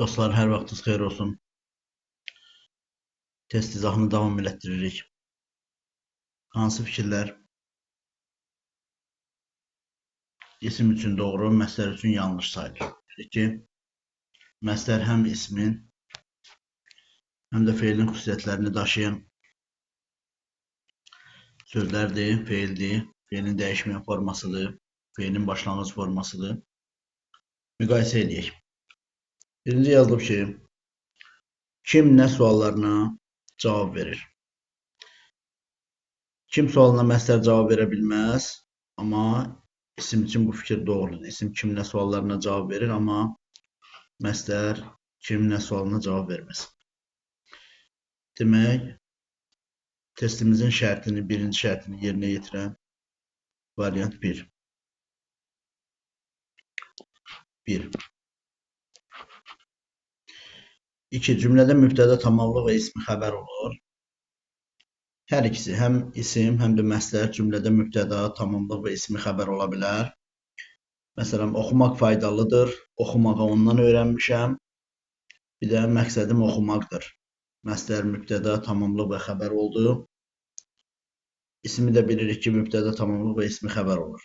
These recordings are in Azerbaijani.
Dostlar, hər vaxtınız xeyir olsun. Test izahını davam elətdiririk. Hansı fikirlər isim üçün doğru, məsdər üçün yanlış sayılır? Dedik ki, məsdər həm ismin, həm də feilin xüsusiyyətlərini daşıyan sözlərdir, feildir, feilin dəyişməyən formasıdır, feilin başlanğıc formasıdır. Müqayisə edək. Birinci yazılıb ki, kim nə suallarına cavab verir? Kim sualına məsdər cavab verə bilməz, amma isim için bu fikir doğrudur. İsim kim nə suallarına cavab verir, amma məsdər kim nə sualına cavab verməz. Demək, testimizin şərtini, birinci şərtini yerinə yetirən variant 1. 1. 2. Cümlədə mübtəda tamamlıq və ismi xəbər olur. Hər ikisi, həm isim, həm də məsdər cümlədə mübtəda, tamamlıq və ismi xəbər ola bilər. Məsələn, oxumaq faydalıdır. Oxumağı ondan öyrənmişəm. Bir də məqsədim oxumaqdır. Məsdər mübtəda, tamamlıq və xəbər oldu. İsmi də bilirik ki, mübtəda, tamamlıq və ismi xəbər olur.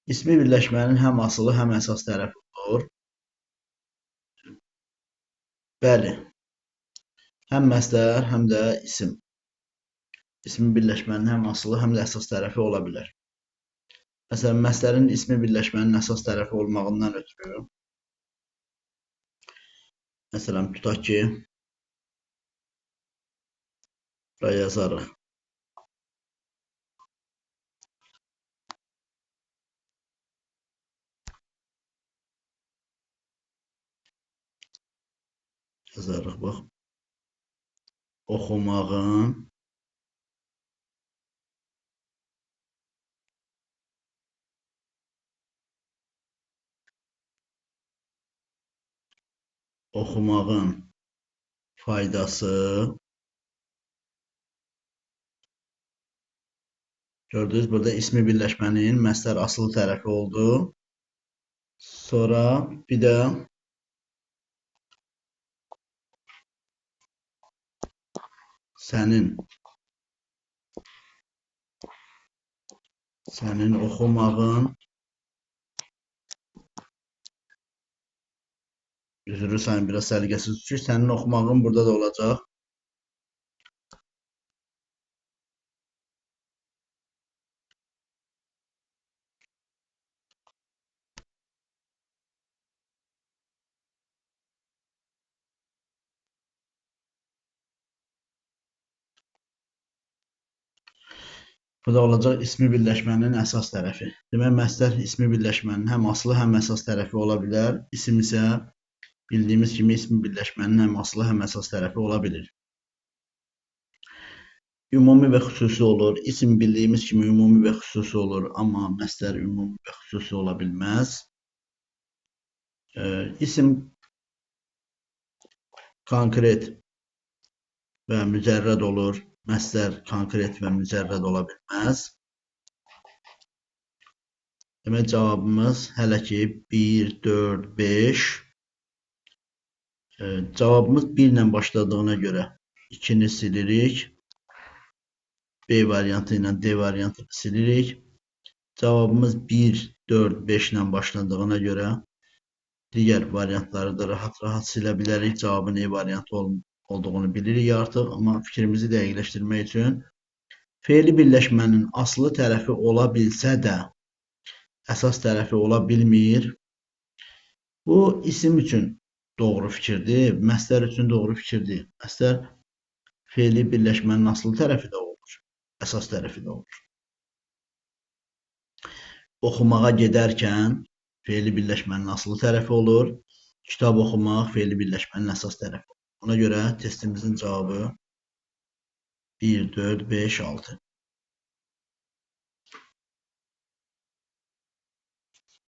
İsmi birləşmənin həm asılı, həm əsas tərəfi olur. Bəli, həm məsdər, həm də isim. İsmi birləşmənin həm asılı, həm də əsas tərəfi ola bilər. Məsələn, məsdərin ismi birləşmənin əsas tərəfi olmağından ötürü. Məsələn, tutaq ki, buraya yazarıq. Yazarıq, bax. Oxumağın faydası, gördünüz, burada ismi birləşmənin məsdər asılı tərəfi oldu. Sonra bir də sənin oxumağın, üzrü sayın biraz səliqəsiz düşür, sənin oxumağın burada da olacaq. Bu da olacaq ismi birləşmənin əsas tərəfi. Demək, məsdər ismi birləşmənin həm asılı, həm əsas tərəfi ola bilər. İsim isə bildiyimiz kimi ismi birləşmənin həm asılı, həm əsas tərəfi ola bilir. Ümumi və xüsusi olur. İsim bildiyimiz kimi ümumi və xüsusi olur, amma məsdər ümumi və xüsusi ola bilməz. İsim konkret və mücərrəd olur. Məsdər konkret və mücərrəd ola bilməz. Demək, cavabımız hələ ki 1, 4, 5. Cavabımız 1 ilə başladığına görə 2-ni silirik. B variantı ilə D variantını silirik. Cavabımız 1, 4, 5 ilə başladığına görə digər variantları da rahat silə bilərik. Cavabın E variantı olduğunu bilirik artıq, amma fikrimizi dəqiqləşdirmək üçün feili birləşmənin asılı tərəfi ola bilsə də əsas tərəfi ola bilmir. Bu isim üçün doğru fikirdir, məsdər üçün doğru fikirdir. Məsdər feili birləşmənin asılı tərəfi də olur, əsas tərəfi də olur. Oxumağa gedərkən feili birləşmənin asılı tərəfi olur, kitab oxumaq feili birləşmənin əsas tərəfi olur. Ona görə testimizin cavabı 1, 4, 5, 6.